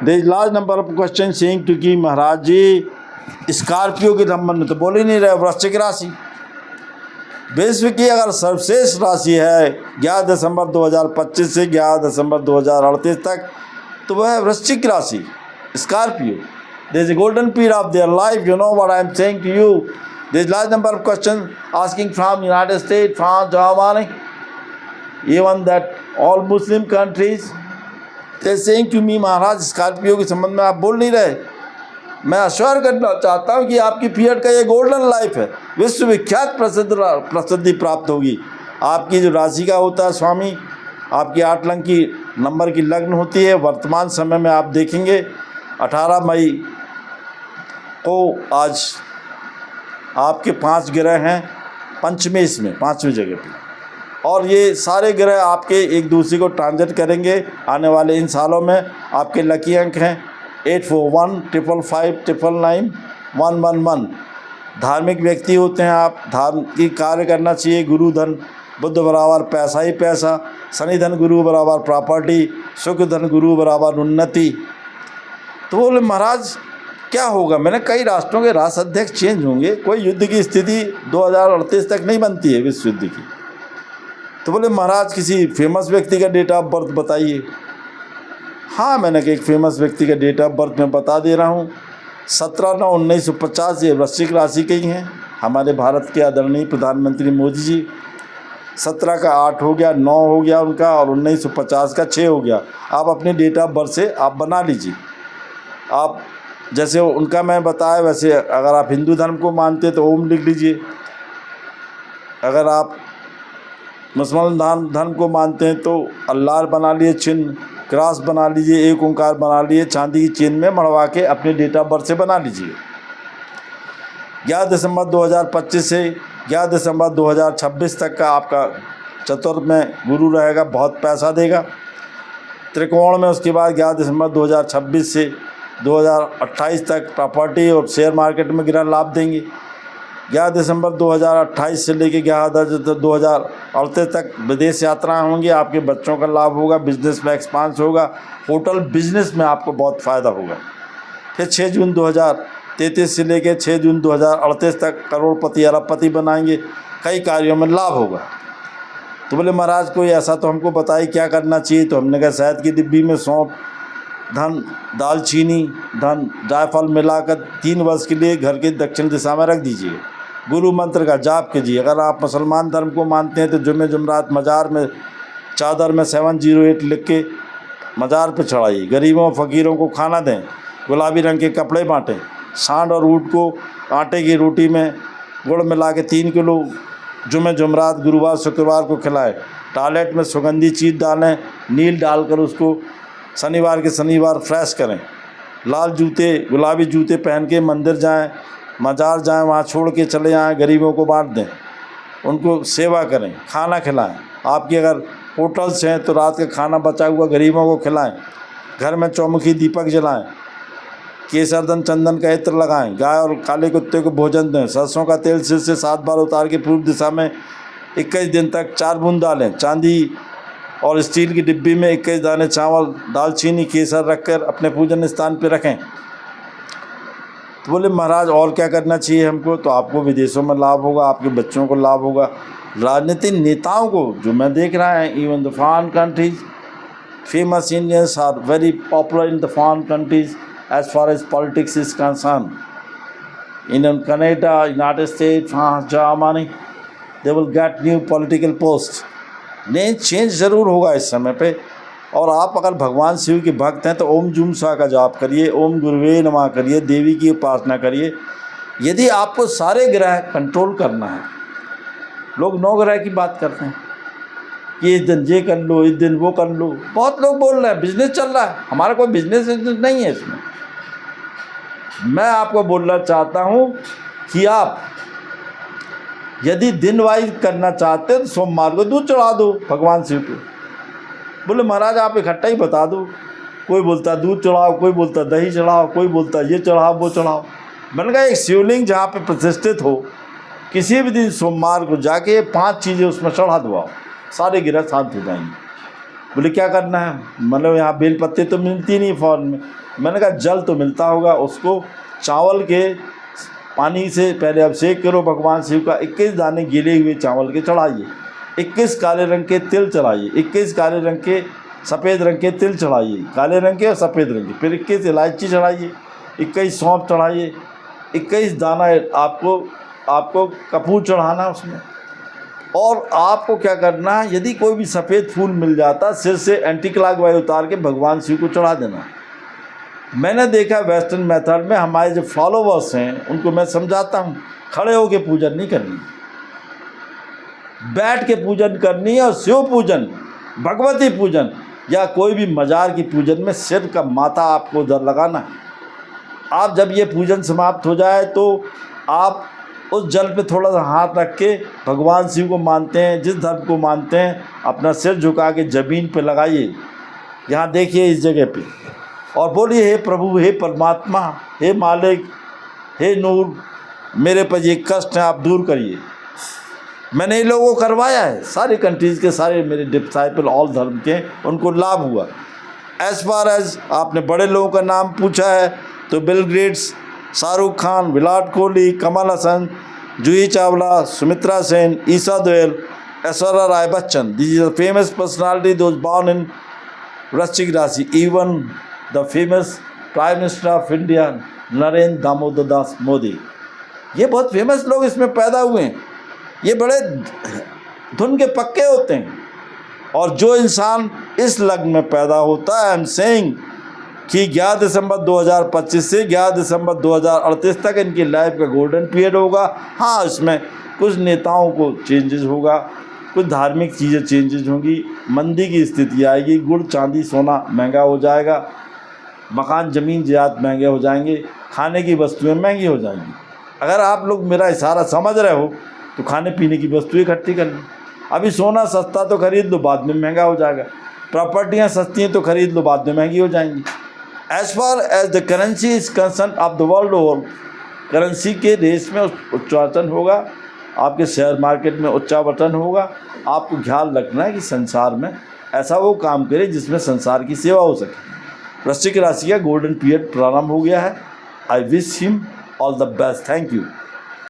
There is large number of question saying to कि महाराज जी Scorpio के number में तो बोल ही नहीं रहे। वृश्चिक राशि विश्व की अगर सर्वश्रेष्ठ राशि है 11 दिसंबर 2025 से 11 दिसंबर 2038 तक, तो वह है वृश्चिक राशि, Scorpio. There is a golden period of their life, you know what I am saying to you. There is large number of questions asking from United States, France, Germany, even that all Muslim countries, they are saying to me, Maharaj Scorpio के संबंध में आप बोल नहीं रहे। मैं assure करना चाहता हूँ कि आपकी पीरियड का ये गोल्डन लाइफ है, विश्वविख्यात प्रसिद्धि प्राप्त होगी। आपकी जो राशि का होता है स्वामी, आपकी 8 अंक की नंबर की लग्न होती है। वर्तमान समय में आप देखेंगे 18 मई को आज आपके 5 ग्रह हैं पंचमेश में, 5वीं जगह पे, और ये सारे ग्रह आपके एक दूसरे को ट्रांजिट करेंगे आने वाले इन सालों में। आपके लकी अंक हैं 841, 555, 999, 111। धार्मिक व्यक्ति होते हैं आप, धार्मिक कार्य करना चाहिए। गुरु धन बुद्ध बराबर पैसा ही पैसा, शनि धन गुरु बराबर प्रॉपर्टी, शुक्र धन गुरु बराबर उन्नति। तो बोले महाराज क्या होगा? मैंने कई राष्ट्रों के राष्ट्र अध्यक्ष चेंज होंगे, कोई युद्ध की स्थिति 2038 तक नहीं बनती है विश्व युद्ध की। तो बोले महाराज किसी फेमस व्यक्ति का डेट ऑफ बर्थ बताइए। हाँ, मैंने एक फेमस व्यक्ति का डेट ऑफ बर्थ मैं बता दे रहा हूँ। 17/9/1950 ये वृश्चिक राशि के ही हैं, हमारे भारत के आदरणीय प्रधानमंत्री मोदी जी। 17 का 8 हो गया, 9 हो गया उनका, और 1950 का 6 हो गया। आप अपने डेट ऑफ बर्थ से आप बना लीजिए। आप जैसे उनका मैं बताया वैसे, अगर आप हिंदू धर्म को मानते तो ओम लिख लीजिए। अगर आप मुसलमान धर्म को मानते हैं तो अल्लाह बना लिए चिन्ह, क्रॉस बना लीजिए, एक ओंकार बना लिए, चांदी की चेन में मढ़वा के अपने डेट ऑफ बर्थ से बना लीजिए। 11 दिसंबर 2025 से 11 दिसंबर 2026 तक का आपका चतुर्थ में गुरु रहेगा, बहुत पैसा देगा। त्रिकोण में उसके बाद 11 दिसंबर 2026 से 2028 तक प्रॉपर्टी और शेयर मार्केट में ग्रह लाभ देंगे। 11 दिसंबर 2028 से लेके 11 2038 तक विदेश यात्राएं होंगी, आपके बच्चों का लाभ होगा, बिजनेस में एक्सपांस होगा, होटल बिजनेस में आपको बहुत फ़ायदा होगा। फिर 6 जून 2033 से लेके 6 जून 2038 तक करोड़पति अरबपति बनाएंगे, कई कार्यों में लाभ होगा। तो बोले महाराज कोई ऐसा तो हमको बताइए क्या करना चाहिए। तो हमने कहा शहद की डिब्बी में सौंफ, धन, दालचीनी, धन, जायफल मिलाकर 3 वर्ष के लिए घर के दक्षिण दिशा में रख दीजिए। गुरु मंत्र का जाप कीजिए। अगर आप मुसलमान धर्म को मानते हैं तो जुम्मे जुमरात मज़ार में चादर में 708 लिख के मज़ार पे चढ़ाइए। गरीबों फ़कीरों को खाना दें, गुलाबी रंग के कपड़े बांटें, सांड और ऊँट को आटे की रोटी में गुड़ मिला के 3 किलो जुम्मे जुमरात गुरुवार शुक्रवार को खिलाएं। टॉयलेट में सुगंधी चीज़ डालें, नील डालकर उसको शनिवार के शनिवार फ्रेश करें। लाल जूते, गुलाबी जूते पहन के मंदिर जाएं, मज़ार जाएं, वहाँ छोड़ के चले आएँ, गरीबों को बांट दें, उनको सेवा करें, खाना खिलाएं। आपकी अगर होटल्स हैं तो रात का खाना बचा हुआ गरीबों को खिलाएं। घर में चौमुखी दीपक जलाएं, केसरदन चंदन का इत्र लगाएं, गाय और काले कुत्ते को भोजन दें। सरसों का तेल सिर से 7 बार उतार के पूर्व दिशा में 21 दिन तक 4 बूंद डालें। चांदी और स्टील की डिब्बी में 21 दाने चावल, दालचीनी, केसर रखकर अपने पूजन स्थान पर रखें। तो बोले महाराज और क्या करना चाहिए हमको? तो आपको विदेशों में लाभ होगा, आपके बच्चों को लाभ होगा। राजनीतिक नेताओं को जो मैं देख रहा है, even the foreign countries, famous Indians are very popular in the foreign countries as far as politics is concern. In Canada, United State, France, Germany, they will get new political post. नहीं, change ज़रूर होगा इस समय पे। और आप अगर भगवान शिव के भक्त हैं तो ओम जूम सा का जाप करिए, ओम गुरुवे नमः करिए, देवी की उपासना करिए। यदि आपको सारे ग्रह कंट्रोल करना है, लोग 9 ग्रह की बात करते हैं कि इस दिन ये कर लो, इस दिन वो कर लो। बहुत लोग बोल रहे हैं बिजनेस चल रहा है, हमारा कोई बिजनेस नहीं है इसमें। मैं आपको बोलना चाहता हूँ कि आप यदि दिन वाइज करना चाहते हैं तो सोमवार को दूध चढ़ा दो भगवान शिव को। बोले महाराज आप इकट्ठा ही बता दो, कोई बोलता दूध चढ़ाओ, कोई बोलता दही चढ़ाओ, कोई बोलता ये चढ़ाओ वो चढ़ाओ। मैंने कहा एक शिवलिंग जहाँ पे प्रतिष्ठित हो, किसी भी दिन सोमवार को जाके 5 चीज़ें उसमें चढ़ा दो, आप सारे ग्रह शांत हो जाएंगे। बोले क्या करना है? मतलब यहाँ बेल पत्ते तो मिलती नहीं फॉरेन में। मैंने कहा जल तो मिलता होगा, उसको चावल के पानी से पहले अभिषेक करो भगवान शिव का, 21 दाने गीले हुए चावल के चढ़ाइए, 21 काले रंग के तिल चढ़ाइए, 21 काले रंग के सफ़ेद रंग के तिल चढ़ाइए, काले रंग के और सफ़ेद रंग के, फिर 21 इलायची चढ़ाइए, 21 सौंफ चढ़ाइए, 21 दाना आपको कपूर चढ़ाना उसमें। और आपको क्या करना है, यदि कोई भी सफ़ेद फूल मिल जाता सिर से एंटी क्लॉकवाइज उतार के भगवान शिव को चढ़ा देना। मैंने देखा वेस्टर्न मेथड में हमारे जो फॉलोवर्स हैं उनको मैं समझाता हूँ, खड़े होकर पूजन नहीं करनी, बैठ के पूजन करनी है। और शिव पूजन, भगवती पूजन या कोई भी मजार की पूजन में सिर का माथा आपको उधर लगाना है। आप जब ये पूजन समाप्त हो जाए तो आप उस जल पे थोड़ा सा हाथ रख के भगवान शिव को मानते हैं, जिस धर्म को मानते हैं, अपना सिर झुका के ज़मीन पे लगाइए, यहाँ देखिए इस जगह पे, और बोलिए हे प्रभु, हे परमात्मा, हे मालिक, हे नूर, मेरे पर ये कष्ट है आप दूर करिए। मैंने इन लोगों को करवाया है, सारी कंट्रीज़ के सारे मेरे डिसाइपल ऑल धर्म के, उनको लाभ हुआ। एज फार एज आपने बड़े लोगों का नाम पूछा है तो Bill Gates, Shahrukh Khan, Virat Kohli, Kamal Haasan, Juhi Chawla, Sumitra Sen, Esha Deol, Aishwarya Rai Bachchan, this is the famous personality those born in वृश्चिक राशि, even the famous prime minister of India Narendra Damodar Das Modi. ये बहुत फेमस लोग इसमें पैदा हुए हैं, ये बड़े धुन के पक्के होते हैं। और जो इंसान इस लग्न में पैदा होता है, आई एम सेइंग कि 11 दिसंबर 2025 से 11 दिसंबर 2038 तक इनकी लाइफ का गोल्डन पीरियड होगा। हाँ, इसमें कुछ नेताओं को चेंजेस होगा, कुछ धार्मिक चीज़ें चेंजेस होंगी, मंदी की स्थिति आएगी, गुड़ चांदी सोना महंगा हो जाएगा, मकान ज़मीन जायदाद महंगे हो जाएंगे, खाने की वस्तुएं महंगी हो जाएंगी। अगर आप लोग मेरा इशारा समझ रहे हो तो खाने पीने की वस्तुएं इकट्ठी कर लो। अभी सोना सस्ता तो खरीद लो, बाद में महंगा हो जाएगा। प्रॉपर्टियां सस्ती हैं तो खरीद लो, बाद में महंगी हो जाएंगी। As far as the currency is concern of the world over, currency के देश में उच्चावतन होगा, आपके शेयर मार्केट में उच्चावतन होगा। आपको ख्याल रखना है कि संसार में ऐसा वो काम करे जिसमें संसार की सेवा हो सके। वृश्चिक राशि का गोल्डन पीरियड प्रारंभ हो गया है। I wish him all the best. Thank you.